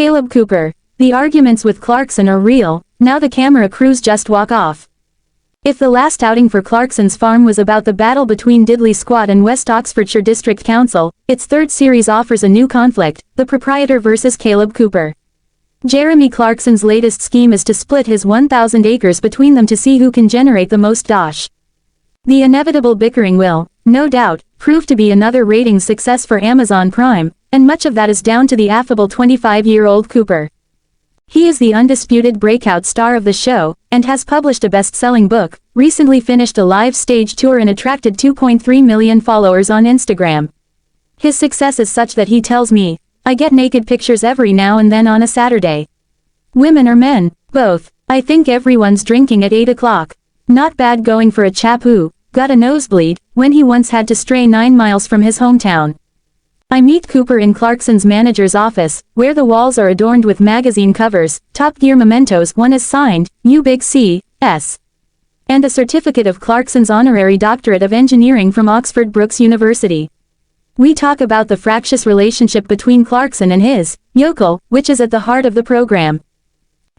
Kaleb Cooper. The arguments with Clarkson are real, now the camera crews just walk off. If the last outing for Clarkson's farm was about the battle between Diddley Squat and West Oxfordshire District Council, its third series offers a new conflict, the proprietor versus Kaleb Cooper. Jeremy Clarkson's latest scheme is to split his 1,000 acres between them to see who can generate the most dosh. The inevitable bickering will, no doubt, prove to be another ratings success for Amazon Prime, and much of that is down to the affable 25-year-old Cooper. He is the undisputed breakout star of the show, and has published a best-selling book, recently finished a live stage tour and attracted 2.3 million followers on Instagram. His success is such that he tells me, "I get naked pictures every now and then on a Saturday. Women or men, both. I think everyone's drinking at 8 o'clock. Not bad going for a chap who got a nosebleed when he once had to stray 9 miles from his hometown." I meet Cooper in Clarkson's manager's office, where the walls are adorned with magazine covers, Top Gear mementos. One is signed, U.S. and a certificate of Clarkson's honorary doctorate of engineering from Oxford Brookes University. We talk about the fractious relationship between Clarkson and his yokel, which is at the heart of the program.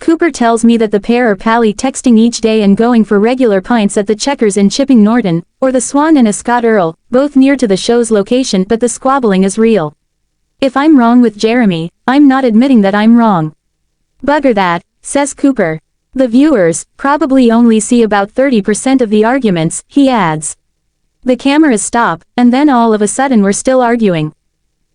Cooper tells me that the pair are pally texting each day and going for regular pints at the Chequers in Chipping Norton, or the Swan and Ascott Earl, both near to the show's location, but the squabbling is real. If I'm wrong with Jeremy, I'm not admitting that I'm wrong. Bugger that, says Cooper. The viewers probably only see about 30% of the arguments, he adds. The cameras stop, and then all of a sudden we're still arguing.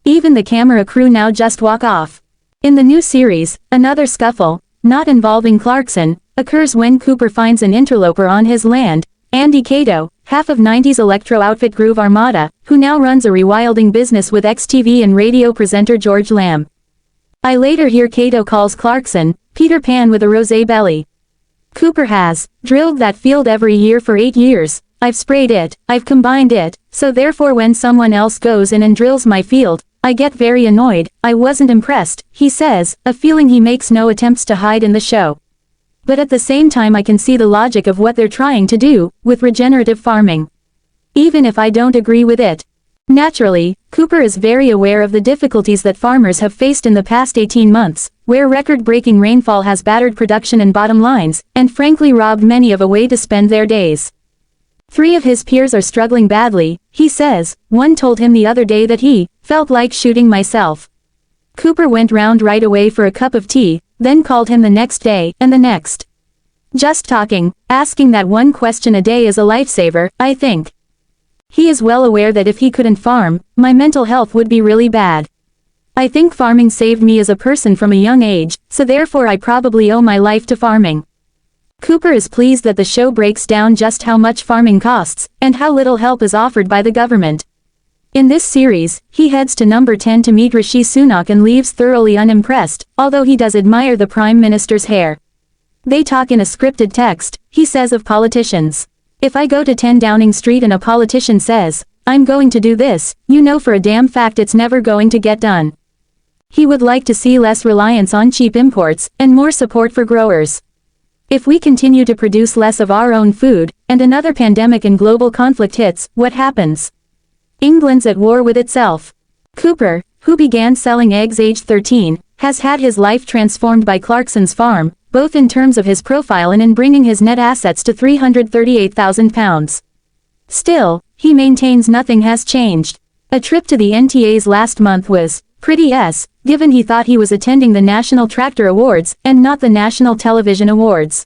Even the camera crew now just walk off. In the new series, another scuffle, not involving Clarkson, occurs when Cooper finds an interloper on his land, Andy Cato, half of 90s electro outfit Groove Armada, who now runs a rewilding business with ex-TV and radio presenter George Lamb. I later hear Cato calls Clarkson, Peter Pan with a rosé belly. Cooper has drilled that field every year for 8 years, I've sprayed it, I've combined it, so therefore when someone else goes in and drills my field, I get very annoyed. I wasn't impressed, he says, a feeling he makes no attempts to hide in the show. But at the same time I can see the logic of what they're trying to do, with regenerative farming. Even if I don't agree with it. Naturally, Cooper is very aware of the difficulties that farmers have faced in the past 18 months, where record-breaking rainfall has battered production and bottom lines, and frankly robbed many of a way to spend their days. 3 of his peers are struggling badly, he says. One told him the other day that he felt like shooting myself. Cooper went round right away for a cup of tea, then called him the next day, and the next. Just talking, asking that one question a day is a lifesaver, I think. He is well aware that if he couldn't farm, my mental health would be really bad. I think farming saved me as a person from a young age, so therefore I probably owe my life to farming. Cooper is pleased that the show breaks down just how much farming costs, and how little help is offered by the government. In this series, he heads to number 10 to meet Rishi Sunak and leaves thoroughly unimpressed, although he does admire the Prime Minister's hair. They talk in a scripted text, he says of politicians. If I go to 10 Downing Street and a politician says, "I'm going to do this," you know for a damn fact it's never going to get done. He would like to see less reliance on cheap imports, and more support for growers. If we continue to produce less of our own food, and another pandemic and global conflict hits, what happens? England's at war with itself. Cooper, who began selling eggs aged 13, has had his life transformed by Clarkson's farm, both in terms of his profile and in bringing his net assets to £338,000. Still, he maintains nothing has changed. A trip to the NTAs last month was pretty given he thought he was attending the National Tractor Awards, and not the National Television Awards.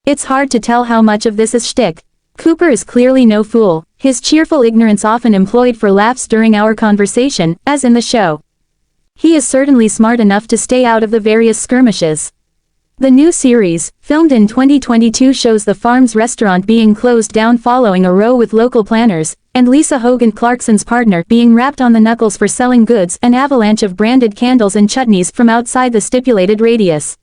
It's hard to tell how much of this is shtick. Cooper is clearly no fool, his cheerful ignorance often employed for laughs during our conversation, as in the show. He is certainly smart enough to stay out of the various skirmishes. The new series, filmed in 2022, shows the farm's restaurant being closed down following a row with local planners, and Lisa Hogan, Clarkson's partner, being rapped on the knuckles for selling goods, an avalanche of branded candles and chutneys from outside the stipulated radius.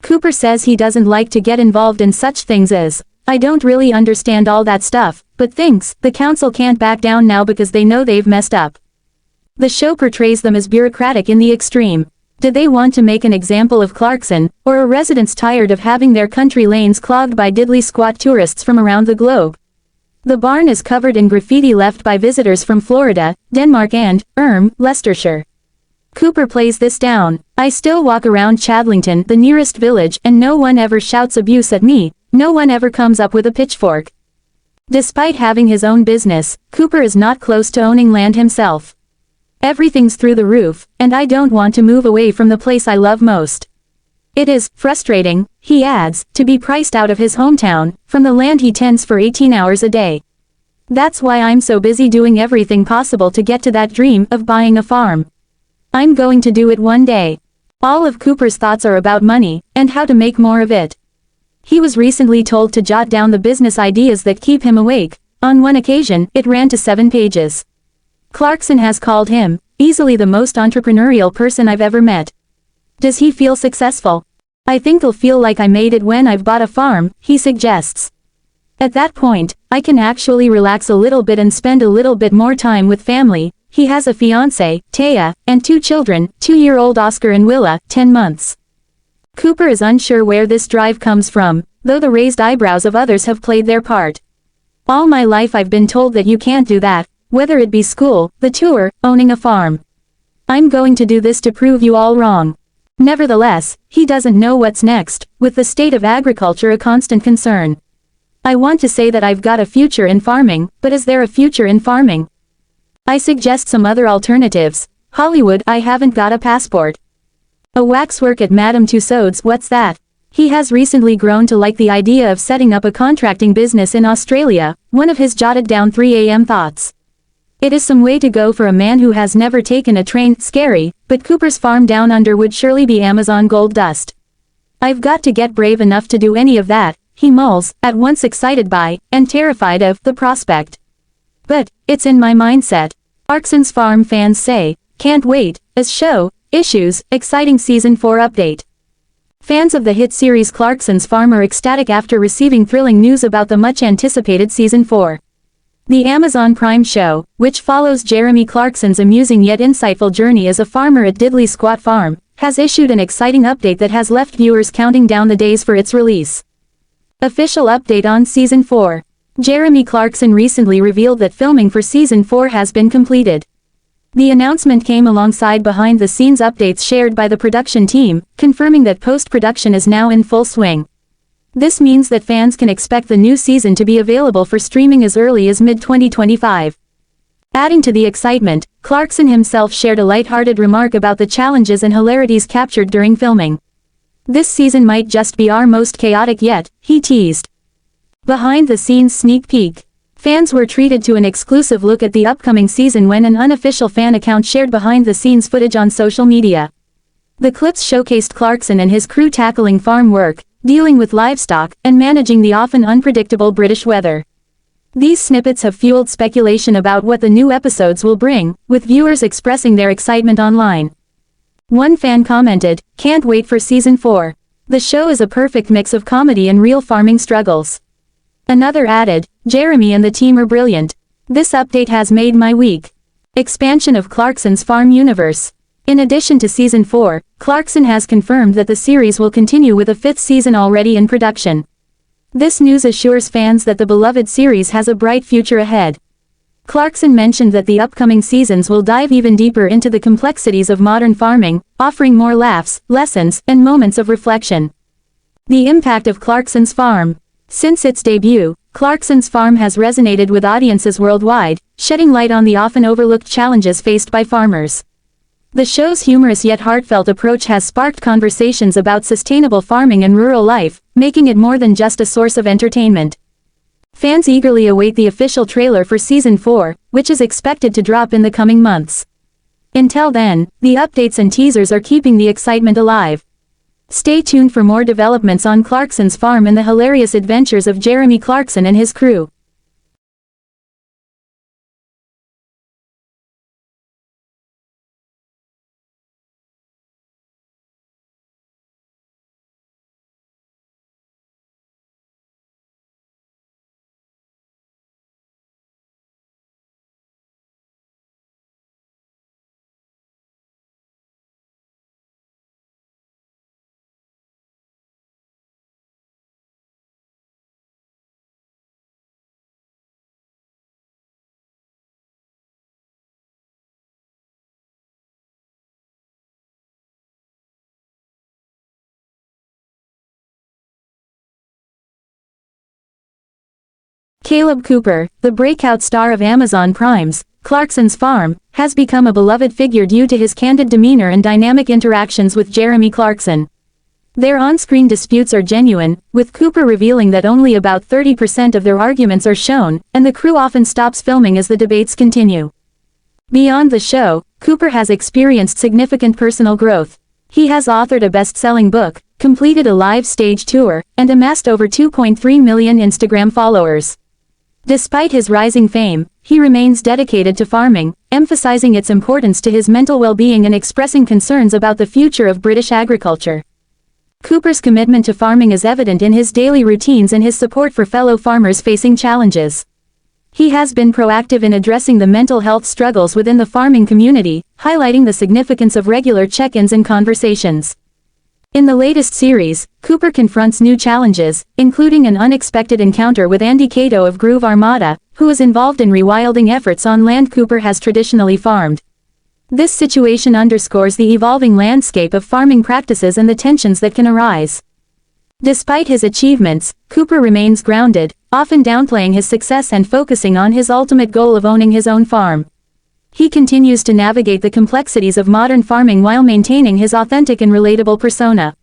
Cooper says he doesn't like to get involved in such things as, "I don't really understand all that stuff," but thinks the council can't back down now because they know they've messed up. The show portrays them as bureaucratic in the extreme. Did they want to make an example of Clarkson, or are residents tired of having their country lanes clogged by diddly squat tourists from around the globe? The barn is covered in graffiti left by visitors from Florida, Denmark and, Leicestershire. Cooper plays this down. I still walk around Chadlington, the nearest village, and no one ever shouts abuse at me, no one ever comes up with a pitchfork. Despite having his own business, Cooper is not close to owning land himself. Everything's through the roof, and I don't want to move away from the place I love most. It is frustrating, he adds, to be priced out of his hometown, from the land he tends for 18 hours a day. That's why I'm so busy doing everything possible to get to that dream of buying a farm. I'm going to do it one day. All of Cooper's thoughts are about money, and how to make more of it. He was recently told to jot down the business ideas that keep him awake. On one occasion, it ran to 7 pages. Clarkson has called him, easily the most entrepreneurial person I've ever met. Does he feel successful? I think I'll feel like I made it when I've bought a farm, he suggests. At that point, I can actually relax a little bit and spend a little bit more time with family. He has a fiancée, Taya, and 2 children, 2-year-old Oscar and Willa, 10 months. Cooper is unsure where this drive comes from, though the raised eyebrows of others have played their part. All my life I've been told that you can't do that, whether it be school, the tour, owning a farm. I'm going to do this to prove you all wrong. Nevertheless, he doesn't know what's next, with the state of agriculture a constant concern. I want to say that I've got a future in farming, but is there a future in farming? I suggest some other alternatives. Hollywood, I haven't got a passport. A waxwork at Madame Tussauds, what's that? He has recently grown to like the idea of setting up a contracting business in Australia, one of his jotted down 3 a.m. thoughts. It is some way to go for a man who has never taken a train, scary, but Cooper's farm down under would surely be Amazon gold dust. I've got to get brave enough to do any of that, he mulls, at once excited by, and terrified of, the prospect. But, it's in my mindset. Clarkson's farm fans say, can't wait, as show, issues, exciting season 4 update. Fans of the hit series Clarkson's Farm are ecstatic after receiving thrilling news about the much-anticipated season 4. The Amazon Prime show, which follows Jeremy Clarkson's amusing yet insightful journey as a farmer at Diddley Squat Farm, has issued an exciting update that has left viewers counting down the days for its release. Official update on season 4. Jeremy Clarkson recently revealed that filming for season 4 has been completed. The announcement came alongside behind-the-scenes updates shared by the production team, confirming that post-production is now in full swing. This means that fans can expect the new season to be available for streaming as early as mid-2025. Adding to the excitement, Clarkson himself shared a light-hearted remark about the challenges and hilarities captured during filming. This season might just be our most chaotic yet, he teased. Behind-the-scenes sneak peek. Fans were treated to an exclusive look at the upcoming season when an unofficial fan account shared behind-the-scenes footage on social media. The clips showcased Clarkson and his crew tackling farm work, dealing with livestock, and managing the often unpredictable British weather. These snippets have fueled speculation about what the new episodes will bring, with viewers expressing their excitement online. One fan commented, "Can't wait for season 4. The show is a perfect mix of comedy and real farming struggles." Another added, "Jeremy and the team are brilliant. This update has made my week." Expansion of Clarkson's farm universe. In addition to season 4, Clarkson has confirmed that the series will continue with a 5th season already in production. This news assures fans that the beloved series has a bright future ahead. Clarkson mentioned that the upcoming seasons will dive even deeper into the complexities of modern farming, offering more laughs, lessons, and moments of reflection. The impact of Clarkson's farm. Since its debut, Clarkson's Farm has resonated with audiences worldwide, shedding light on the often overlooked challenges faced by farmers. The show's humorous yet heartfelt approach has sparked conversations about sustainable farming and rural life, making it more than just a source of entertainment. Fans eagerly await the official trailer for season 4, which is expected to drop in the coming months. Until then, the updates and teasers are keeping the excitement alive. Stay tuned for more developments on Clarkson's Farm and the hilarious adventures of Jeremy Clarkson and his crew. Kaleb Cooper, the breakout star of Amazon Prime's Clarkson's Farm, has become a beloved figure due to his candid demeanor and dynamic interactions with Jeremy Clarkson. Their on-screen disputes are genuine, with Cooper revealing that only about 30% of their arguments are shown, and the crew often stops filming as the debates continue. Beyond the show, Cooper has experienced significant personal growth. He has authored a best-selling book, completed a live stage tour, and amassed over 2.3 million Instagram followers. Despite his rising fame, he remains dedicated to farming, emphasizing its importance to his mental well-being and expressing concerns about the future of British agriculture. Cooper's commitment to farming is evident in his daily routines and his support for fellow farmers facing challenges. He has been proactive in addressing the mental health struggles within the farming community, highlighting the significance of regular check-ins and conversations. In the latest series, Cooper confronts new challenges, including an unexpected encounter with Andy Cato of Groove Armada, who is involved in rewilding efforts on land Cooper has traditionally farmed. This situation underscores the evolving landscape of farming practices and the tensions that can arise. Despite his achievements, Cooper remains grounded, often downplaying his success and focusing on his ultimate goal of owning his own farm. He continues to navigate the complexities of modern farming while maintaining his authentic and relatable persona.